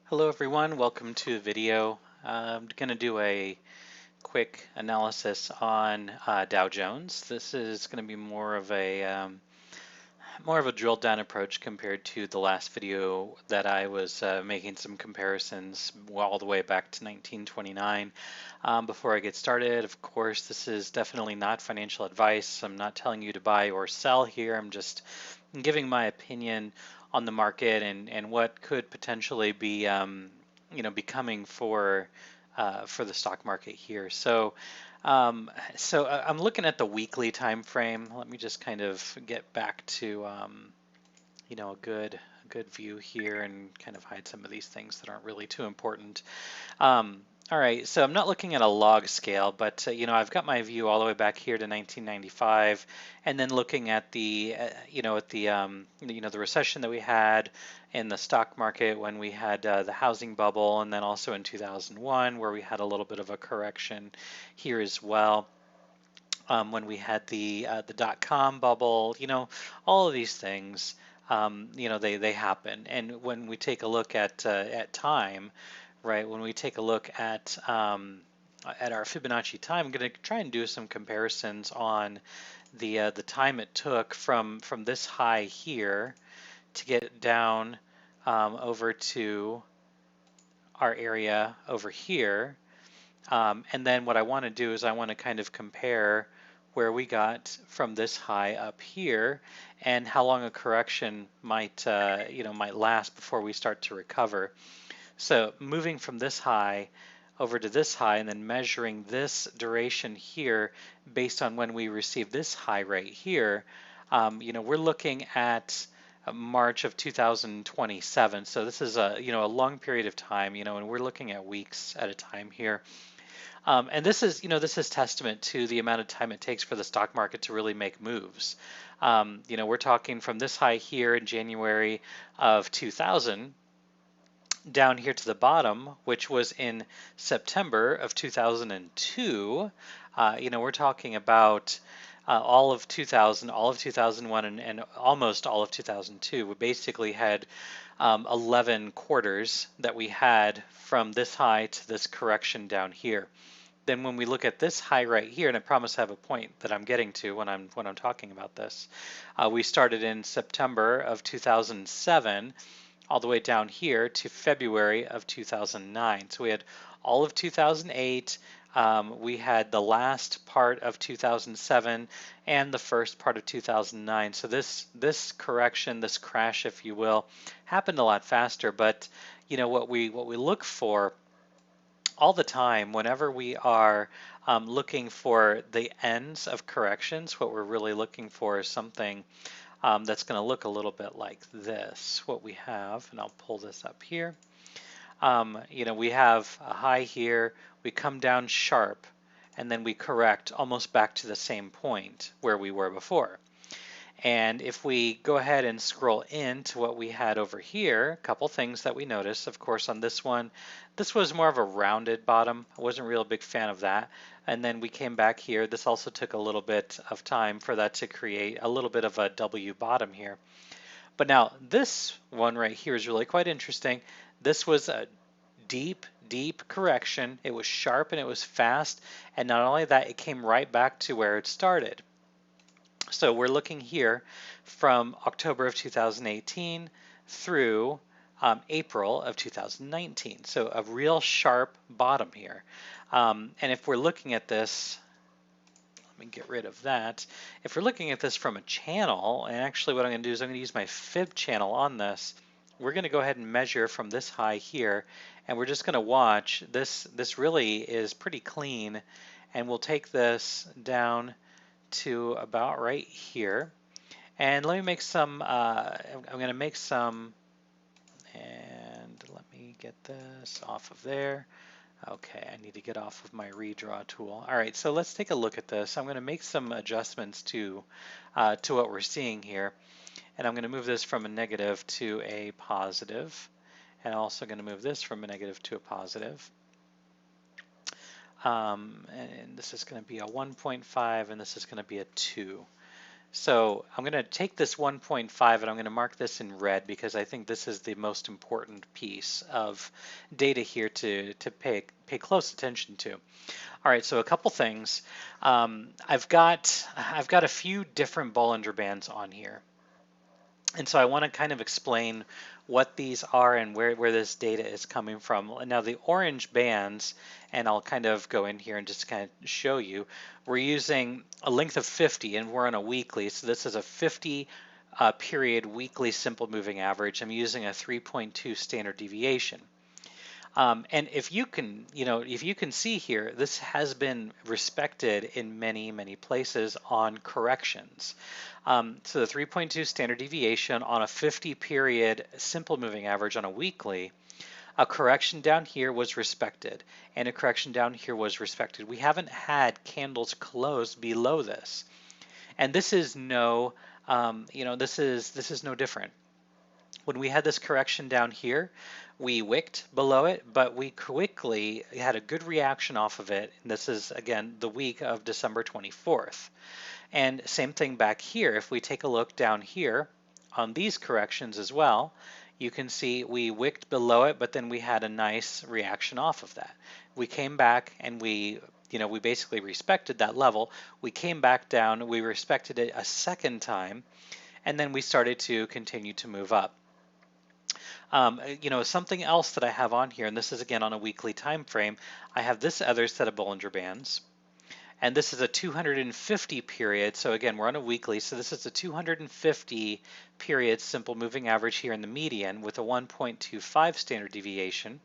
Hello everyone, welcome to the video. I'm going to do a quick analysis on Dow Jones. This is going to be more of a drill down approach compared to the last video that I was making some comparisons all the way back to 1929. Before I get started, of course, this is definitely not financial advice. I'm not telling you to buy or sell here. I'm just giving my opinion on the market and what could potentially be be coming for the stock market here. I'm looking at the weekly time frame. Let me just kind of get back to a good view here and kind of hide some of these things that aren't really too important. All right, so I'm not looking at a log scale, but I've got my view all the way back here to 1995, and then looking at the recession that we had in the stock market when we had the housing bubble, and then also in 2001 where we had a little bit of a correction here as well. When we had the dot-com bubble, all of these things, they happen. And when we take a look at time, right? When we take a look at our Fibonacci time, I'm going to try and do some comparisons on the time it took from this high here to get down over to our area over here. And then what I want to do is I want to kind of compare where we got from this high up here and how long a correction might last before we start to recover. So moving from this high over to this high and then measuring this duration here based on when we receive this high right here, we're looking at March of 2027. So this is a long period of time, and we're looking at weeks at a time here. And this is testament to the amount of time it takes for the stock market to really make moves. We're talking from this high here in January of 2000 down here to the bottom, which was in September of 2002. We're talking about all of 2000, all of 2001, and almost all of 2002. We basically had 11 quarters that we had from this high to this correction down here. Then when we look at this high right here, and I promise I have a point that I'm getting to when I'm talking about this, we started in September of 2007 all the way down here to February of 2009. So we had all of 2008, we had the last part of 2007 and the first part of 2009. So this correction, this crash, if you will, happened a lot faster. But what we look for all the time whenever we are looking for the ends of corrections, what we're really looking for is something that's going to look a little bit like this, what we have, and I'll pull this up here. We have a high here, we come down sharp, and then we correct almost back to the same point where we were before. And if we go ahead and scroll into what we had over here, a couple things that we noticed. Of course, on this one, this was more of a rounded bottom. I wasn't a real big fan of that. And then we came back here. This also took a little bit of time for that to create a little bit of a W bottom here. But now this one right here is really quite interesting. This was a deep correction. It was sharp and it was fast. And not only that, it came right back to where it started. So we're looking here from October of 2018 through April of 2019. So a real sharp bottom here. And if we're looking at this, let me get rid of that. If we're looking at this from a channel, and actually what I'm going to do is I'm going to use my fib channel on this. We're going to go ahead and measure from this high here, and we're just going to watch. This really is pretty clean, and we'll take this down to about right here. And let me make some, I'm going to make some, and let me get this off of there. Okay, I need to get off of my redraw tool. All right, so let's take a look at this. I'm going to make some adjustments to what we're seeing here. And I'm going to move this from a negative to a positive. And I'm also going to move this from a negative to a positive. And this is going to be a 1.5 and this is going to be a 2. So I'm going to take this 1.5 and I'm going to mark this in red because I think this is the most important piece of data here to pay close attention to. All right, so a couple things. I've got a few different Bollinger Bands on here. And so I want to kind of explain what these are and where this data is coming from. Now the orange bands, and I'll kind of go in here and just kind of show you, we're using a length of 50 and we're on a weekly. So this is a 50 period weekly simple moving average. I'm using a 3.2 standard deviation. And if you can, if you can see here, this has been respected in many, many places on corrections. So the 3.2 standard deviation on a 50 period simple moving average on a weekly, a correction down here was respected and a correction down here was respected. We haven't had candles close below this. And this is no, this is no different. When we had this correction down here, we wicked below it, but we quickly had a good reaction off of it. And this is, again, the week of December 24th. And same thing back here. If we take a look down here on these corrections as well, you can see we wicked below it, but then we had a nice reaction off of that. We came back and we basically respected that level. We came back down, we respected it a second time, and then we started to continue to move up. Something else that I have on here, and this is again on a weekly time frame, I have this other set of Bollinger Bands, and this is a 250 period. So again, we're on a weekly, so this is a 250 period simple moving average here in the median with a 1.25 standard deviation.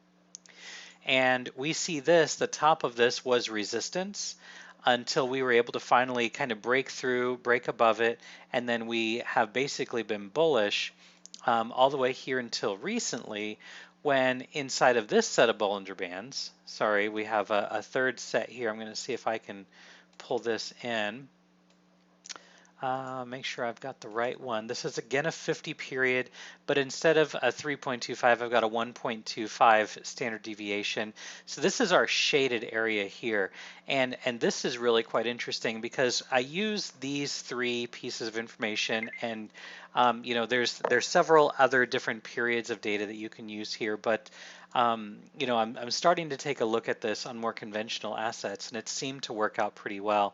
And we see this, the top of this was resistance until we were able to finally kind of break through, break above it, and then we have basically been bullish all the way here until recently, when inside of this set of Bollinger Bands, sorry, we have a third set here. I'm going to see if I can pull this in. Make sure I've got the right one. This is again a 50 period, but instead of a 3.25, I've got a 1.25 standard deviation. So this is our shaded area here. And this is really quite interesting because I use these three pieces of information, and there's several other different periods of data that you can use here, but I'm starting to take a look at this on more conventional assets, and it seemed to work out pretty well.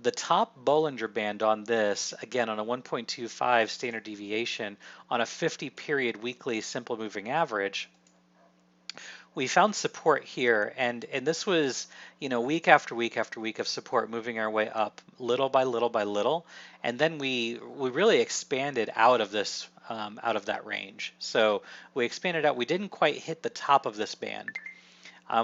The top Bollinger Band on this, again on a 1.25 standard deviation on a 50 period weekly simple moving average, we found support here, and this was week after week after week of support, moving our way up little by little by little, and then we really expanded out of this out of that range. So we expanded out. We didn't quite hit the top of this band.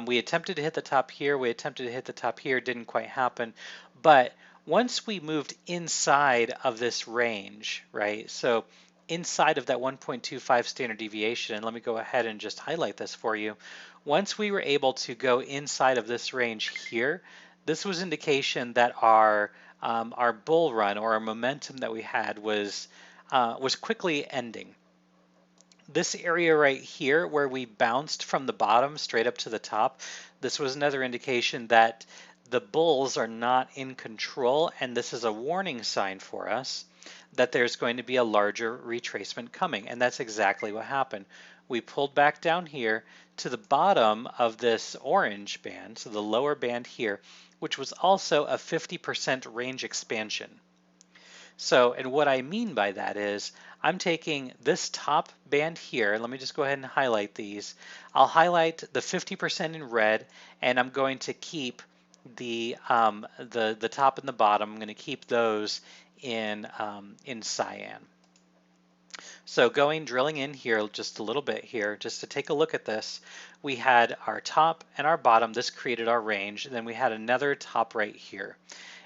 We attempted to hit the top here, we attempted to hit the top here, didn't quite happen. But once we moved inside of this range, right, so inside of that 1.25 standard deviation, and let me go ahead and just highlight this for you. Once we were able to go inside of this range here, this was indication that our bull run, or our momentum that we had, was quickly ending. This area right here where we bounced from the bottom straight up to the top, this was another indication that the bulls are not in control, and this is a warning sign for us that there's going to be a larger retracement coming, and that's exactly what happened. We pulled back down here to the bottom of this orange band, so the lower band here, which was also a 50% range expansion. So, and what I mean by that is I'm taking this top band here. Let me just go ahead and highlight these. I'll highlight the 50% in red, and I'm going to keep the top and the bottom. I'm going to keep those in cyan. So drilling in here just a little bit here, just to take a look at this, we had our top and our bottom. This created our range, and then we had another top right here.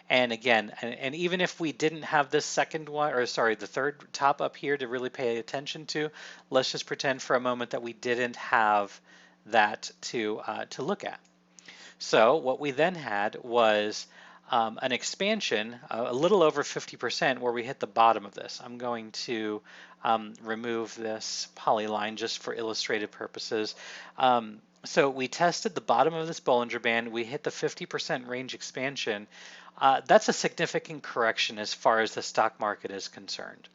And again, and even if we didn't have this second one, or sorry, the third top up here to really pay attention to, let's just pretend for a moment that we didn't have that to look at. So what we then had was an expansion, a little over 50%, where we hit the bottom of this. I'm going to remove this polyline just for illustrative purposes. So we tested the bottom of this Bollinger Band. We hit the 50% range expansion. that's a significant correction as far as the stock market is concerned.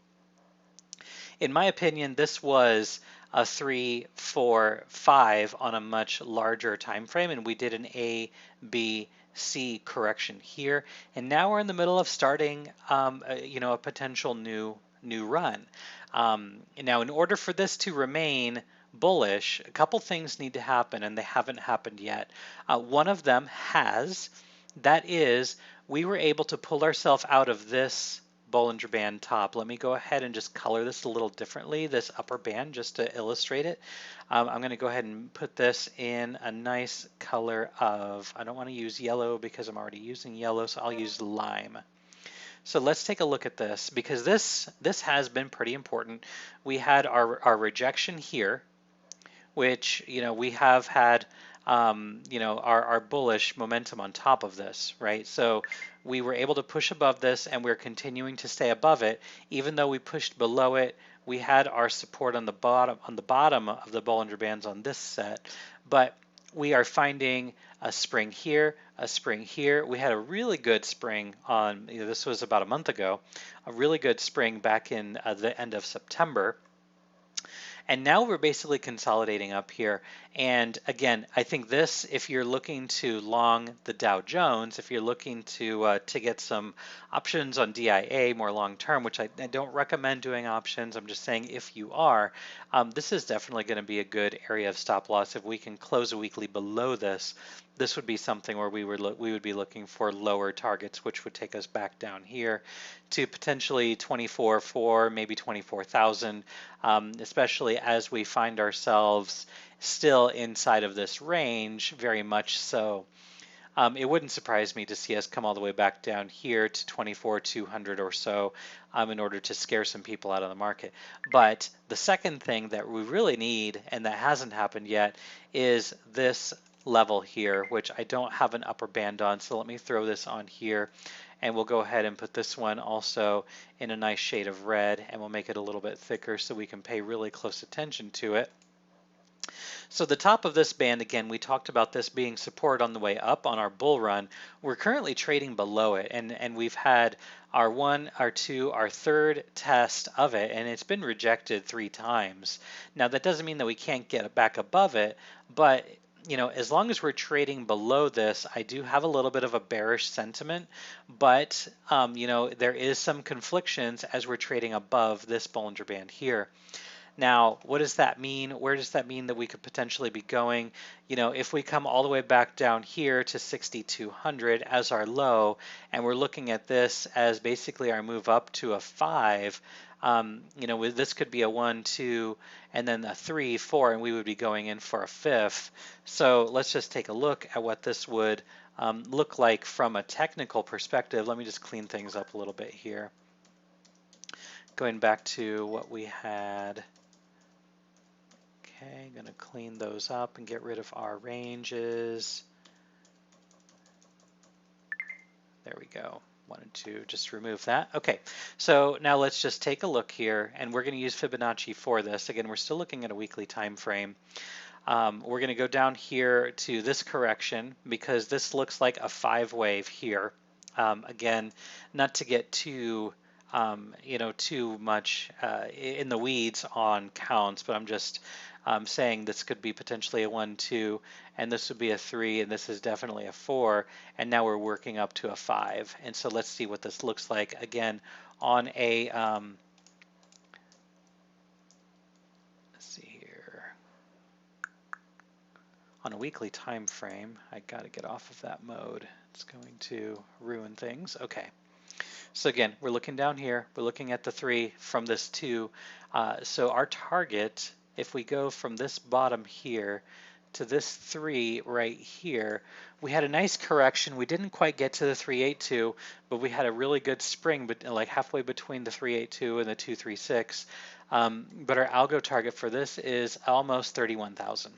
In my opinion, this was a 3, 4, 5 on a much larger time frame, and we did an A, B, C correction here, and now we're in the middle of starting, a potential new run. Now, in order for this to remain bullish, a couple things need to happen, and they haven't happened yet. One of them has, that is, we were able to pull ourselves out of this Bollinger Band top. Let me go ahead and just color this a little differently, this upper band, just to illustrate it. I'm going to go ahead and put this in a nice color of, I don't want to use yellow because I'm already using yellow, so I'll use lime. So let's take a look at this, because this has been pretty important. We had our rejection here, which, we have had, our bullish momentum on top of this, right? So we were able to push above this, and we're continuing to stay above it. Even though we pushed below it, we had our support on the bottom of the Bollinger Bands on this set, but we are finding a spring here, a spring here. We had a really good spring on, this was about a month ago, a really good spring back in the end of September. And now we're basically consolidating up here. And again, I think this, if you're looking to long the Dow Jones, if you're looking to get some options on DIA more long term, which I don't recommend doing options, I'm just saying if you are, this is definitely going to be a good area of stop loss. If we can close a weekly below this, this would be something where we would be looking for lower targets, which would take us back down here to potentially 24.4, maybe 24,000, especially as we find ourselves still inside of this range, very much so. It wouldn't surprise me to see us come all the way back down here to 24,200 or so in order to scare some people out of the market. But the second thing that we really need, and that hasn't happened yet, is this level here, which I don't have an upper band on. So let me throw this on here, and we'll go ahead and put this one also in a nice shade of red, and we'll make it a little bit thicker so we can pay really close attention to it. So the top of this band, again, we talked about this being support on the way up on our bull run. We're currently trading below it, and we've had our one, our two, our third test of it, and it's been rejected 3 times. Now that doesn't mean that we can't get back above it, but as long as we're trading below this, I do have a little bit of a bearish sentiment, but there is some conflictions as we're trading above this Bollinger Band here. Now, what does that mean? Where does that mean that we could potentially be going? If we come all the way back down here to 6,200 as our low, and we're looking at this as basically our move up to a 5, this could be a 1, 2, and then a 3, 4, and we would be going in for a 5th. So let's just take a look at what this would look like from a technical perspective. Let me just clean things up a little bit here. Going back to what we had. Okay, I'm going to clean those up and get rid of our ranges. There we go. Wanted to just remove that. Okay, so now let's just take a look here, and we're going to use Fibonacci for this. Again, we're still looking at a weekly time frame. We're going to go down here to this correction because this looks like a 5 wave here. Again, not to get too too much in the weeds on counts, but I'm just saying this could be potentially a 1, 2, and this would be a 3, and this is definitely a 4, and now we're working up to a 5. And so let's see what this looks like again on a let's see here, on a weekly time frame. I got to get off of that mode. It's going to ruin things. Okay. So again, we're looking down here, we're looking at the 3 from this 2. So our target, if we go from this bottom here to this 3 right here, we had a nice correction. We didn't quite get to the 382, but we had a really good spring, but like halfway between the 382 and the 236. But our algo target for this is almost 31,000.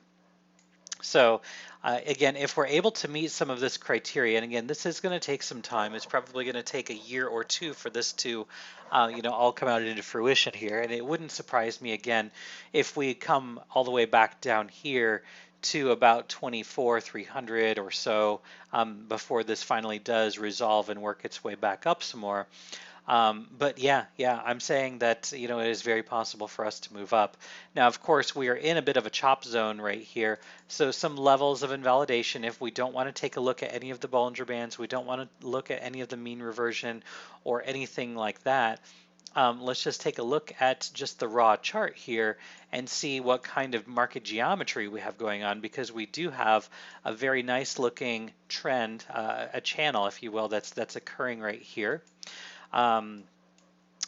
So again, if we're able to meet some of this criteria, and again, this is going to take some time. It's probably going to take a year or 2 for this to, all come out into fruition here. And it wouldn't surprise me again if we come all the way back down here to about 24,300 or so before this finally does resolve and work its way back up some more. But yeah, I'm saying that, it is very possible for us to move up. Now, of course, we are in a bit of a chop zone right here. So some levels of invalidation, if we don't want to take a look at any of the Bollinger Bands, we don't want to look at any of the mean reversion or anything like that. Let's just take a look at just the raw chart here and see what kind of market geometry we have going on, because we do have a very nice looking trend, a channel, if you will, that's occurring right here. Um,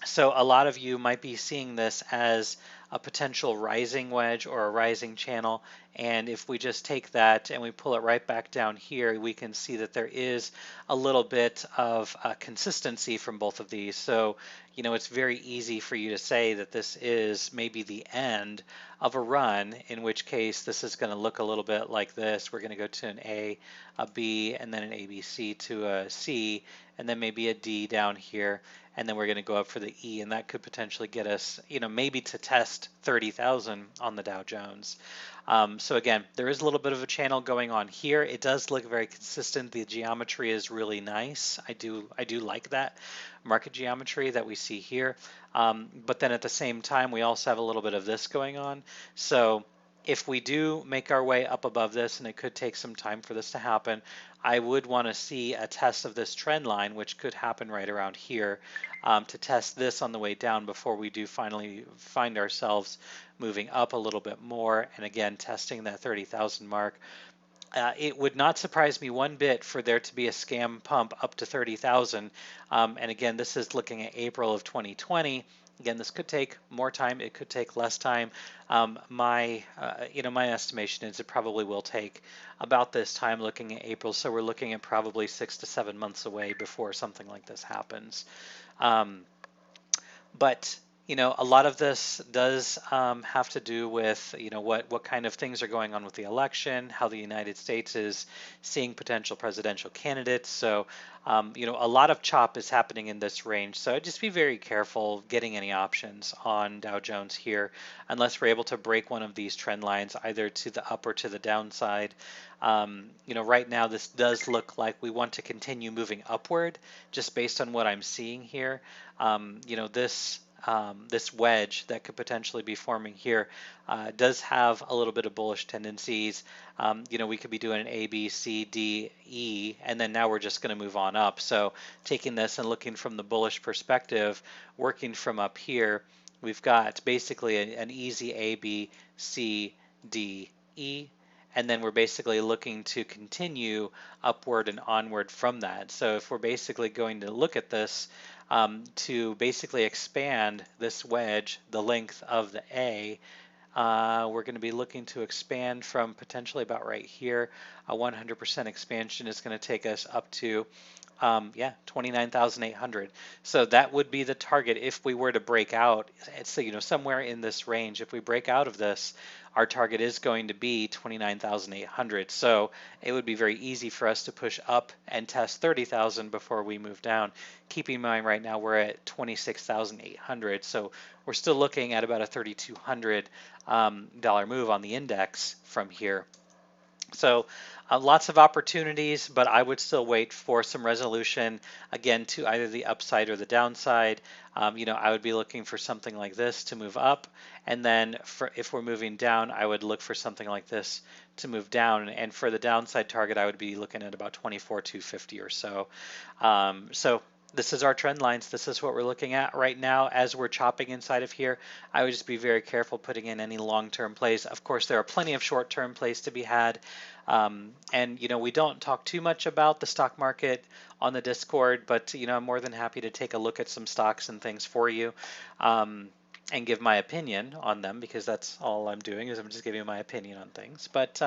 so a lot of you might be seeing this as a potential rising wedge or a rising channel. And if we just take that and we pull it right back down here, we can see that there is a little bit of consistency from both of these. So, it's very easy for you to say that this is maybe the end of a run, in which case this is going to look a little bit like this. We're going to go to an A, a B, and then an ABC to a C, and then maybe a D down here, and then we're going to go up for the E, and that could potentially get us, maybe to test 30,000 on the Dow Jones. So again, there is a little bit of a channel going on here. It does look very consistent. The geometry is really nice. I do like that market geometry that we see here. But then at the same time, we also have a little bit of this going on. So if we do make our way up above this, and it could take some time for this to happen, I would want to see a test of this trend line, which could happen right around here, to test this on the way down before we do finally find ourselves moving up a little bit more, and again testing that 30,000 mark. It would not surprise me one bit for there to be a scam pump up to 30,000. And again, this is looking at April of 2020. Again, this could take more time. It could take less time. My estimation is it probably will take about this time, looking at April. So we're looking at probably 6 to 7 months away before something like this happens. But a lot of this does have to do with what kind of things are going on with the election, how the United States is seeing potential presidential candidates. So a lot of chop is happening in this range. So just be very careful getting any options on Dow Jones here, unless we're able to break one of these trend lines, either to the up or to the downside. Right now this does look like we want to continue moving upward, just based on what I'm seeing here. This wedge that could potentially be forming here does have a little bit of bullish tendencies. We could be doing an A, B, C, D, E, and then now we're just going to move on up. So taking this and looking from the bullish perspective, working from up here, we've got basically an easy A, B, C, D, E, and then we're basically looking to continue upward and onward from that. So if we're basically going to look at this to basically expand this wedge, the length of the A, we're going to be looking to expand from potentially about right here. A 100% expansion is going to take us up to 29,800. So that would be the target if we were to break out. It's somewhere in this range. If we break out of this, our target is going to be 29,800. So it would be very easy for us to push up and test 30,000 before we move down. Keep in mind right now we're at 26,800. So we're still looking at about a $3,200 move on the index from here. So lots of opportunities, but I would still wait for some resolution, again, to either the upside or the downside. I would be looking for something like this to move up, and then if we're moving down, I would look for something like this to move down. And for the downside target, I would be looking at about 24,250 or so. So this is our trend lines. This is what we're looking at right now as we're chopping inside of here. I would just be very careful putting in any long-term plays. Of course, there are plenty of short-term plays to be had. And we don't talk too much about the stock market on the Discord, but I'm more than happy to take a look at some stocks and things for you. And give my opinion on them, because that's all I'm doing, is I'm just giving my opinion on things. But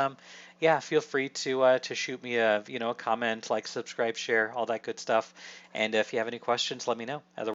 yeah, feel free to shoot me a comment, like, subscribe, share, all that good stuff. And if you have any questions, let me know. Otherwise,